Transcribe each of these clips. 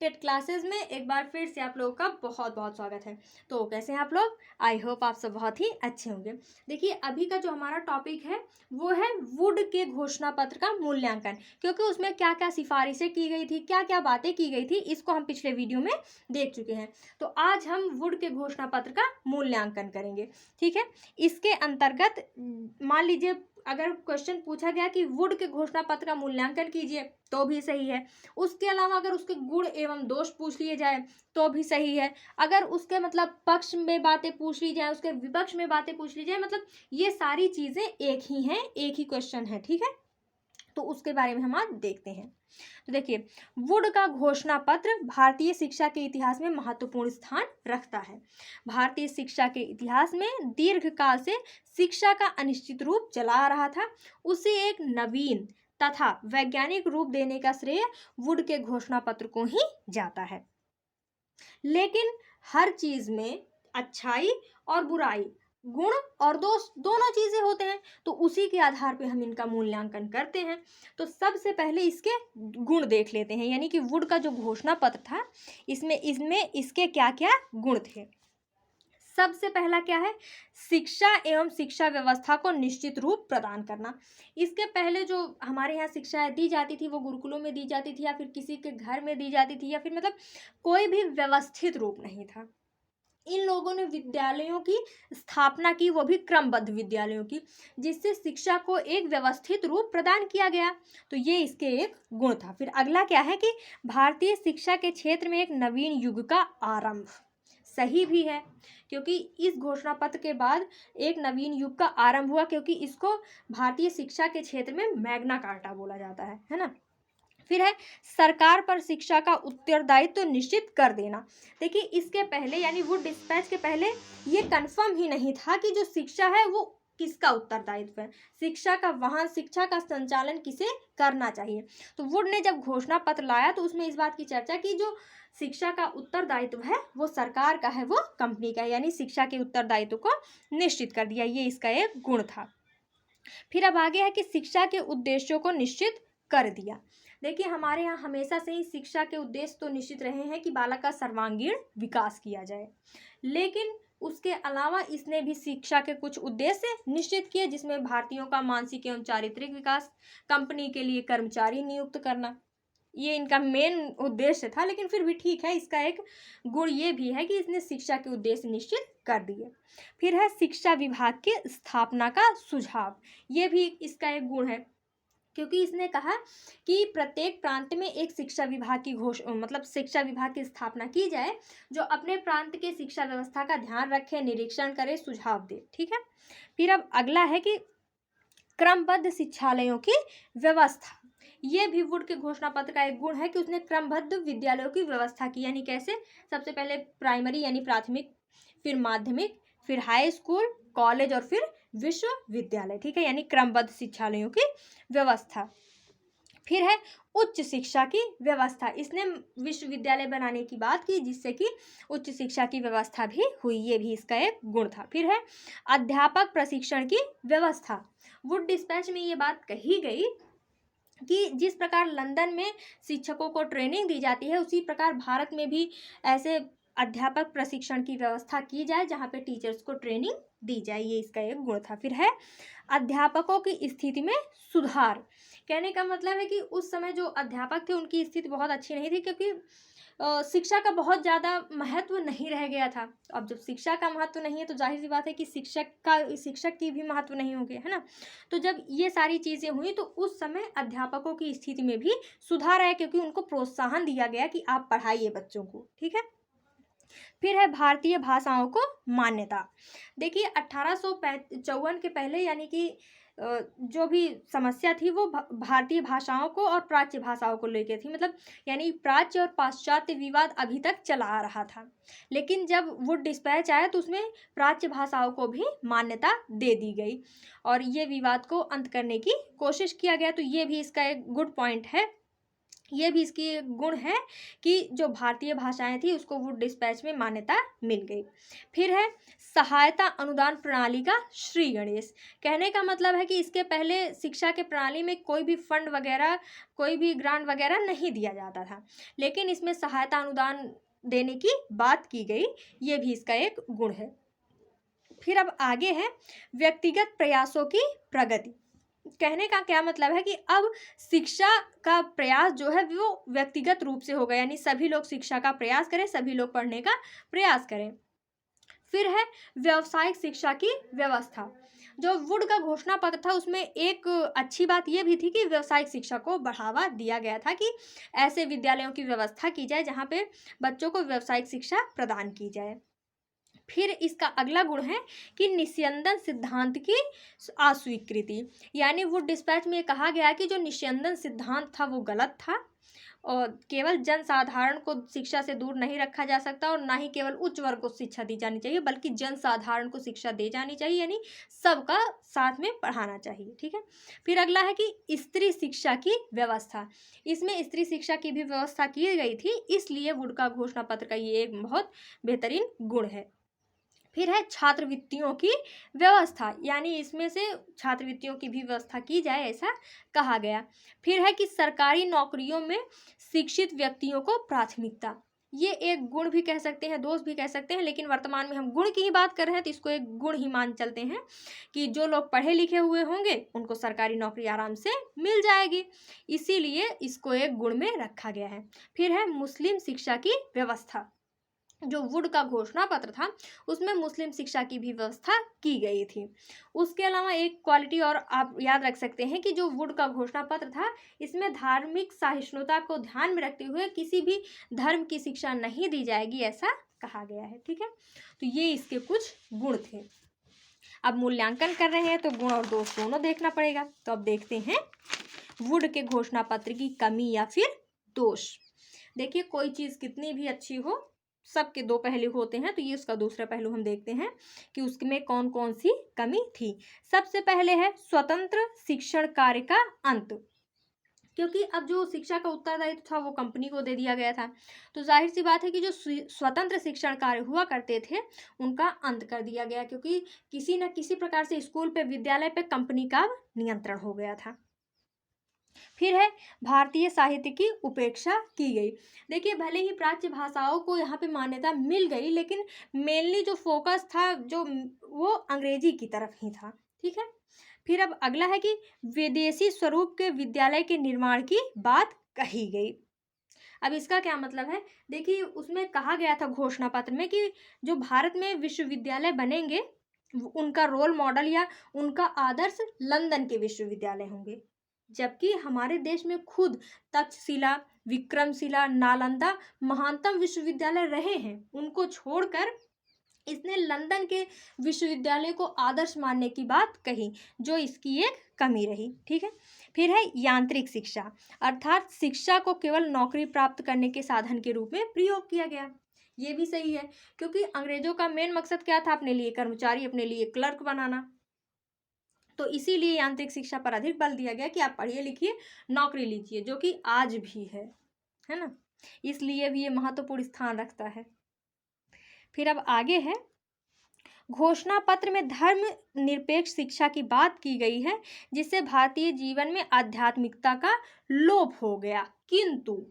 TET classes में एक बार फिर से आप लोगों का बहुत बहुत स्वागत है। तो कैसे हैं आप लोग? आई होप आप सब बहुत ही अच्छे होंगे। देखिए, अभी का जो हमारा टॉपिक है वो है वुड के घोषणा पत्र का मूल्यांकन, क्योंकि उसमें क्या क्या सिफारिशें की गई थी, क्या क्या बातें की गई थी, इसको हम पिछले वीडियो में देख चुके हैं। तो आज हम वुड के घोषणा पत्र का मूल्यांकन करेंगे। ठीक है, इसके अंतर्गत मान लीजिए अगर क्वेश्चन पूछा गया कि वुड के घोषणा पत्र का मूल्यांकन कीजिए तो भी सही है। उसके अलावा अगर उसके गुण एवं दोष पूछ लिए जाए तो भी सही है। अगर उसके मतलब पक्ष में बातें पूछ ली जाए, उसके विपक्ष में बातें पूछ ली जाए, मतलब ये सारी चीजें एक ही हैं, एक ही क्वेश्चन है। ठीक है, तो उसके बारे में हम आज देखते हैं। तो देखिए, वुड का घोषणा पत्र भारतीय शिक्षा के इतिहास में महत्वपूर्ण स्थान रखता है। भारतीय शिक्षा के इतिहास में दीर्घकाल से शिक्षा का अनिश्चित रूप चला आ रहा था। उसे एक नवीन तथा वैज्ञानिक रूप देने का श्रेय वुड के घोषणा पत्र को ही जाता है। लेकिन हर चीज में अच्छाई और बुराई, गुण और दोष दोनों चीजें होते हैं, तो उसी के आधार पे हम इनका मूल्यांकन करते हैं। तो सबसे पहले इसके गुण देख लेते हैं, यानी कि वुड का जो घोषणा पत्र था इसमें इसमें इसके क्या क्या गुण थे। सबसे पहला क्या है? शिक्षा एवं शिक्षा व्यवस्था को निश्चित रूप प्रदान करना। इसके पहले जो हमारे यहाँ शिक्षाएं दी जाती थी वो गुरुकुलों में दी जाती थी या फिर किसी के घर में दी जाती थी, या फिर मतलब कोई भी व्यवस्थित रूप नहीं था। इन लोगों ने विद्यालयों की स्थापना की, वो भी क्रमबद्ध विद्यालयों की, जिससे शिक्षा को एक व्यवस्थित रूप प्रदान किया गया। तो ये इसके एक गुण था। फिर अगला क्या है कि भारतीय शिक्षा के क्षेत्र में एक नवीन युग का आरंभ। सही भी है, क्योंकि इस घोषणा पत्र के बाद एक नवीन युग का आरंभ हुआ, क्योंकि इसको भारतीय शिक्षा के क्षेत्र में मैग्ना कार्टा बोला जाता है ना। फिर है सरकार पर शिक्षा का उत्तरदायित्व तो निश्चित कर देना। देखिए, इसके पहले यानी वुड डिस्पैच के पहले ये कंफर्म ही नहीं था कि जो शिक्षा है वो किसका उत्तरदायित्व है, शिक्षा का वहन, शिक्षा का संचालन किसे करना चाहिए। तो वुड ने जब घोषणा पत्र लाया तो उसमें इस बात की चर्चा की जो शिक्षा का उत्तरदायित्व है वो सरकार का है, वो कंपनी का है, यानी शिक्षा के उत्तरदायित्व को निश्चित कर दिया। ये इसका एक गुण था। फिर अब आगे है कि शिक्षा के उद्देश्यों को निश्चित कर दिया। देखिए, हमारे यहाँ हमेशा से ही शिक्षा के उद्देश्य तो निश्चित रहे हैं कि बालक का सर्वांगीण विकास किया जाए, लेकिन उसके अलावा इसने भी शिक्षा के कुछ उद्देश्य निश्चित किए, जिसमें भारतीयों का मानसिक एवं चारित्रिक विकास, कंपनी के लिए कर्मचारी नियुक्त करना, ये इनका मेन उद्देश्य था। लेकिन फिर भी ठीक है, इसका एक गुण ये भी है कि इसने शिक्षा के उद्देश्य निश्चित कर दिए। फिर है शिक्षा विभाग की स्थापना का सुझाव। ये भी इसका एक गुण है, क्योंकि इसने कहा कि प्रत्येक प्रांत में एक शिक्षा विभाग की मतलब शिक्षा विभाग की स्थापना की जाए, जो अपने प्रांत के शिक्षा व्यवस्था का ध्यान रखे, निरीक्षण करे, सुझाव दे। ठीक है, फिर अब अगला है कि क्रमबद्ध शिक्षालयों की व्यवस्था। ये भी वुड के घोषणा पत्र का एक गुण है कि उसने क्रमबद्ध विद्यालयों की व्यवस्था की। यानी कैसे? सबसे पहले प्राइमरी यानी प्राथमिक, फिर माध्यमिक, फिर हाई स्कूल, कॉलेज और फिर विश्वविद्यालय। ठीक है, यानी क्रमबद्ध शिक्षालयों की व्यवस्था। फिर है उच्च शिक्षा की व्यवस्था। इसने विश्वविद्यालय बनाने की बात की, जिससे कि उच्च शिक्षा की व्यवस्था भी हुई। ये भी इसका एक गुण था। फिर है अध्यापक प्रशिक्षण की व्यवस्था। वुड डिस्पैच में ये बात कही गई कि जिस प्रकार लंदन में शिक्षकों को ट्रेनिंग दी जाती है, उसी प्रकार भारत में भी ऐसे अध्यापक प्रशिक्षण की व्यवस्था की जाए, जहाँ पे टीचर्स को ट्रेनिंग दी जाए। ये इसका एक गुण था। फिर है अध्यापकों की स्थिति में सुधार। कहने का मतलब है कि उस समय जो अध्यापक थे उनकी स्थिति बहुत अच्छी नहीं थी, क्योंकि शिक्षा का बहुत ज़्यादा महत्व नहीं रह गया था। अब जब शिक्षा का महत्व नहीं है तो जाहिर सी बात है कि शिक्षक की भी महत्व नहीं होगी, है ना। तो जब ये सारी चीज़ें हुई तो उस समय अध्यापकों की स्थिति में भी सुधार आया, क्योंकि उनको प्रोत्साहन दिया गया कि आप पढ़ाइए बच्चों को। ठीक है, फिर है भारतीय भाषाओं को मान्यता। देखिए, 1854 के पहले यानी कि जो भी समस्या थी वो भारतीय भाषाओं को और प्राच्य भाषाओं को लेकर थी। मतलब यानी प्राच्य और पाश्चात्य विवाद अभी तक चला आ रहा था, लेकिन जब वुड डिस्पैच आया तो उसमें प्राच्य भाषाओं को भी मान्यता दे दी गई और ये विवाद को अंत करने की कोशिश किया गया। तो ये भी इसका एक गुड पॉइंट है ये भी इसकी एक गुण है कि जो भारतीय भाषाएं थी उसको वुड डिस्पैच में मान्यता मिल गई। फिर है सहायता अनुदान प्रणाली का श्री गणेश। कहने का मतलब है कि इसके पहले शिक्षा के प्रणाली में कोई भी फंड वगैरह, कोई भी ग्रांट वगैरह नहीं दिया जाता था, लेकिन इसमें सहायता अनुदान देने की बात की गई। ये भी इसका एक गुण है। फिर अब आगे है व्यक्तिगत प्रयासों की प्रगति। कहने का क्या मतलब है कि अब शिक्षा का प्रयास जो है वो व्यक्तिगत रूप से होगा, यानी सभी लोग शिक्षा का प्रयास करें, सभी लोग पढ़ने का प्रयास करें। फिर है व्यावसायिक शिक्षा की व्यवस्था। जो वुड का घोषणा पत्र था उसमें एक अच्छी बात यह भी थी कि व्यावसायिक शिक्षा को बढ़ावा दिया गया था, कि ऐसे विद्यालयों की व्यवस्था की जाए जहाँ पे बच्चों को व्यावसायिक शिक्षा प्रदान की जाए। फिर इसका अगला गुण है कि निस्यंदन सिद्धांत की अस्वीकृति। यानी वुड डिस्पैच में कहा गया कि जो निस्यंदन सिद्धांत था वो गलत था, और केवल जनसाधारण को शिक्षा से दूर नहीं रखा जा सकता, और ना ही केवल उच्च वर्ग को शिक्षा दी जानी चाहिए, बल्कि जनसाधारण को शिक्षा दी जानी चाहिए, यानी सबका साथ में पढ़ाना चाहिए। ठीक है। फिर अगला है कि स्त्री शिक्षा की व्यवस्था। इसमें स्त्री शिक्षा की भी व्यवस्था की गई थी, इसलिए वुड का घोषणा पत्र का ये एक बहुत बेहतरीन गुण है। फिर है छात्रवृत्तियों की व्यवस्था, यानी इसमें से छात्रवृत्तियों की भी व्यवस्था की जाए, ऐसा कहा गया। फिर है कि सरकारी नौकरियों में शिक्षित व्यक्तियों को प्राथमिकता। ये एक गुण भी कह सकते हैं, दोष भी कह सकते हैं, लेकिन वर्तमान में हम गुण की ही बात कर रहे हैं तो इसको एक गुण ही मान चलते हैं कि जो लोग पढ़े लिखे हुए होंगे उनको सरकारी नौकरी आराम से मिल जाएगी, इसीलिए इसको एक गुण में रखा गया है। फिर है मुस्लिम शिक्षा की व्यवस्था। जो वुड का घोषणा पत्र था उसमें मुस्लिम शिक्षा की भी व्यवस्था की गई थी। उसके अलावा एक क्वालिटी और आप याद रख सकते हैं कि जो वुड का घोषणा पत्र था इसमें धार्मिक सहिष्णुता को ध्यान में रखते हुए किसी भी धर्म की शिक्षा नहीं दी जाएगी, ऐसा कहा गया है। ठीक है, तो ये इसके कुछ गुण थे। अब मूल्यांकन कर रहे हैं तो गुण और दोष दोनों देखना पड़ेगा। तो अब देखते हैं वुड के घोषणा पत्र की कमी या फिर दोष। देखिए, कोई चीज़ कितनी भी अच्छी हो, सबके दो पहलू होते हैं, तो ये उसका दूसरा पहलू हम देखते हैं कि उसमें कौन कौन सी कमी थी। सबसे पहले है स्वतंत्र शिक्षण कार्य का अंत, क्योंकि अब जो शिक्षा का उत्तरदायित्व था वो कंपनी को दे दिया गया था, तो जाहिर सी बात है कि जो स्वतंत्र शिक्षण कार्य हुआ करते थे उनका अंत कर दिया गया, क्योंकि किसी न किसी प्रकार से स्कूल पे, विद्यालय पे कंपनी का नियंत्रण हो गया था। फिर है भारतीय साहित्य की उपेक्षा की गई। देखिए, भले ही प्राच्य भाषाओं को यहाँ पे मान्यता मिल गई, लेकिन मेनली जो फोकस था जो वो अंग्रेजी की तरफ ही था। ठीक है। फिर अब अगला है कि विदेशी स्वरूप के विद्यालय के निर्माण की बात कही गई। अब इसका क्या मतलब है? देखिए, उसमें कहा गया था घोषणा पत्र में कि जो भारत में विश्वविद्यालय बनेंगे उनका रोल मॉडल या उनका आदर्श लंदन के विश्वविद्यालय होंगे, जबकि हमारे देश में खुद तक्षशिला, विक्रमशिला, नालंदा महानतम विश्वविद्यालय रहे हैं, उनको छोड़कर इसने लंदन के विश्वविद्यालय को आदर्श मानने की बात कही, जो इसकी एक कमी रही। ठीक है। फिर है यांत्रिक शिक्षा, अर्थात शिक्षा को केवल नौकरी प्राप्त करने के साधन के रूप में प्रयोग किया गया। ये भी सही है, क्योंकि अंग्रेजों का मेन मकसद क्या था? अपने लिए कर्मचारी, अपने लिए क्लर्क बनाना, तो इसीलिए यांत्रिक शिक्षा पर अधिक बल दिया गया कि आप पढ़िए लिखिए, नौकरी लीजिए, जो कि आज भी है ना, इसलिए भी ये महत्वपूर्ण स्थान रखता है। फिर अब आगे है घोषणा पत्र में धर्म निरपेक्ष शिक्षा की बात की गई है, जिससे भारतीय जीवन में आध्यात्मिकता का लोप हो गया, किंतु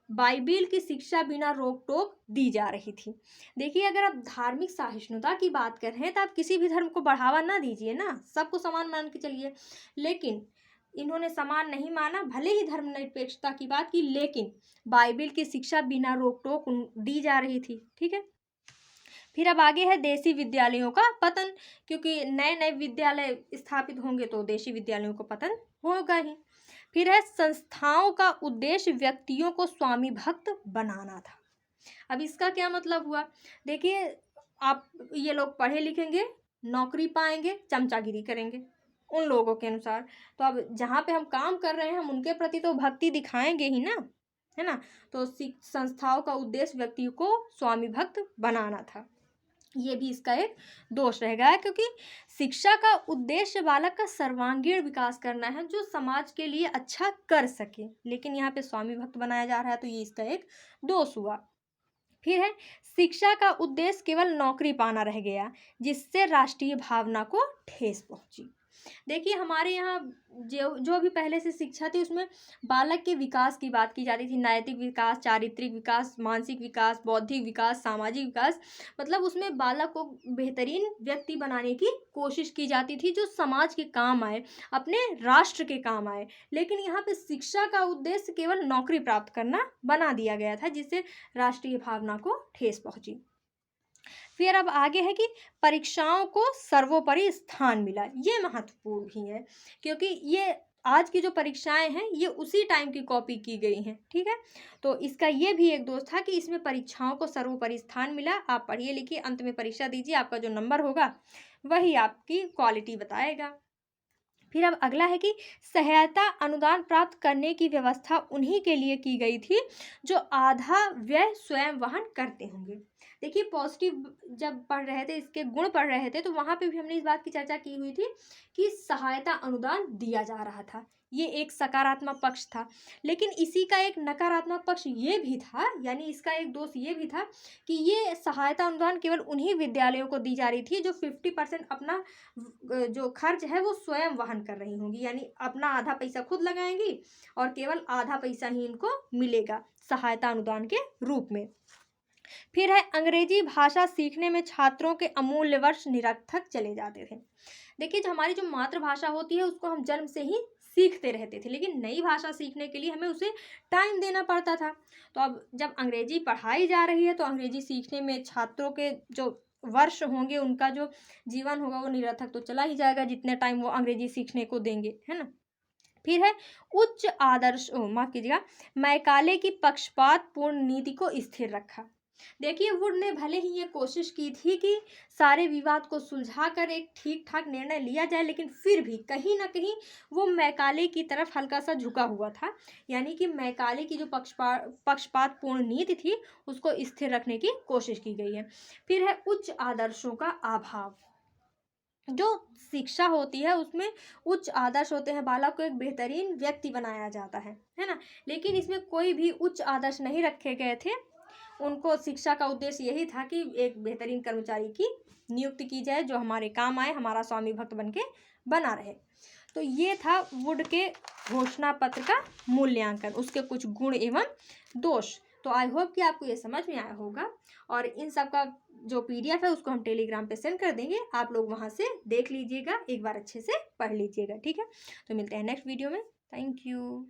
बाइबिल की शिक्षा बिना रोक टोक दी जा रही थी। देखिए, अगर आप धार्मिक सहिष्णुता की बात कर रहे हैं तो आप किसी भी धर्म को बढ़ावा ना दीजिए ना, सबको समान मान के चलिए, लेकिन इन्होंने समान नहीं माना। भले ही धर्मनिरपेक्षता की बात की, लेकिन बाइबिल की शिक्षा बिना रोक टोक दी जा रही थी। ठीक है। फिर अब आगे है देशी विद्यालयों का पतन, क्योंकि नए नए विद्यालय स्थापित होंगे तो देशी विद्यालयों का पतन होगा ही। फिर है संस्थाओं का उद्देश्य व्यक्तियों को स्वामी भक्त बनाना था। अब इसका क्या मतलब हुआ? देखिए, आप ये लोग पढ़े लिखेंगे, नौकरी पाएंगे, चमचागिरी करेंगे उन लोगों के अनुसार, तो अब जहाँ पे हम काम कर रहे हैं हम उनके प्रति तो भक्ति दिखाएंगे ही ना, है ना। तो संस्थाओं का उद्देश्य व्यक्ति को स्वामी भक्त बनाना था। ये भी इसका एक दोष रह गया है, क्योंकि शिक्षा का उद्देश्य बालक का सर्वांगीण विकास करना है जो समाज के लिए अच्छा कर सके, लेकिन यहाँ पे स्वामी भक्त बनाया जा रहा है, तो ये इसका एक दोष हुआ। फिर है, शिक्षा का उद्देश्य केवल नौकरी पाना रह गया जिससे राष्ट्रीय भावना को ठेस पहुंची। देखिए हमारे यहाँ जो जो भी पहले से शिक्षा थी उसमें बालक के विकास की बात की जाती थी, नैतिक विकास, चारित्रिक विकास, मानसिक विकास, बौद्धिक विकास, सामाजिक विकास, मतलब उसमें बालक को बेहतरीन व्यक्ति बनाने की कोशिश की जाती थी जो समाज के काम आए, अपने राष्ट्र के काम आए। लेकिन यहाँ पे शिक्षा का उद्देश्य केवल नौकरी प्राप्त करना बना दिया गया था जिससे राष्ट्रीय भावना को ठेस पहुंची। फिर अब आगे है कि परीक्षाओं को सर्वोपरि स्थान मिला। ये महत्वपूर्ण भी है, क्योंकि ये आज की जो परीक्षाएं हैं ये उसी टाइम की कॉपी की गई हैं, ठीक है। तो इसका ये भी एक दोष था कि इसमें परीक्षाओं को सर्वोपरि स्थान मिला। आप पढ़िए लिखिए, अंत में परीक्षा दीजिए, आपका जो नंबर होगा वही आपकी क्वालिटी बताएगा। फिर अब अगला है कि सहायता अनुदान प्राप्त करने की व्यवस्था उन्हीं के लिए की गई थी जो आधा व्यय स्वयं वहन करते होंगे। देखिए पॉजिटिव जब पढ़ रहे थे, इसके गुण पढ़ रहे थे, तो वहाँ पे भी हमने इस बात की चर्चा की हुई थी कि सहायता अनुदान दिया जा रहा था, ये एक सकारात्मक पक्ष था। लेकिन इसी का एक नकारात्मक पक्ष ये भी था, यानी इसका एक दोष ये भी था कि ये सहायता अनुदान केवल उन्हीं विद्यालयों को दी जा रही थी जो 50% अपना जो खर्च है वो स्वयं वहन कर रही होंगी, यानी अपना आधा पैसा खुद लगाएंगी और केवल आधा पैसा ही इनको मिलेगा सहायता अनुदान के रूप में। फिर है, अंग्रेजी भाषा सीखने में छात्रों के अमूल्य वर्ष निरर्थक चले जाते थे। देखिए जो हमारी जो मातृभाषा होती है उसको हम जन्म से ही सीखते रहते थे, लेकिन नई भाषा सीखने के लिए हमें उसे टाइम देना पड़ता था। तो अब जब अंग्रेजी पढ़ाई जा रही है तो अंग्रेजी सीखने में छात्रों के जो वर्ष होंगे, उनका जो जीवन होगा वो निरर्थक तो चला ही जाएगा जितने टाइम वो अंग्रेजी सीखने को देंगे, है ना। फिर है, उच्च आदर्श माफ कीजिएगा, मैकाले की पक्षपात पूर्ण नीति को स्थिर रखा। देखिए वुड ने भले ही ये कोशिश की थी कि सारे विवाद को सुलझाकर एक ठीक ठाक निर्णय लिया जाए, लेकिन फिर भी कहीं ना कहीं वो मैकाले की तरफ हल्का सा झुका हुआ था, यानी कि मैकाले की जो पक्षपात पूर्ण नीति थी उसको स्थिर रखने की कोशिश की गई है। फिर है, उच्च आदर्शों का अभाव। जो शिक्षा होती है उसमें उच्च आदर्श होते हैं, बालक को एक बेहतरीन व्यक्ति बनाया जाता है ना, लेकिन इसमें कोई भी उच्च आदर्श नहीं रखे गए थे। उनको शिक्षा का उद्देश्य यही था कि एक बेहतरीन कर्मचारी की नियुक्ति की जाए जो हमारे काम आए, हमारा स्वामी भक्त बन के बना रहे। तो ये था वुड के घोषणा पत्र का मूल्यांकन, उसके कुछ गुण एवं दोष। तो आई होप कि आपको ये समझ में आया होगा, और इन सब का जो PDF है उसको हम टेलीग्राम पे सेंड कर देंगे, आप लोग वहाँ से देख लीजिएगा, एक बार अच्छे से पढ़ लीजिएगा, ठीक है। तो मिलते हैं नेक्स्ट वीडियो में, थैंक यू।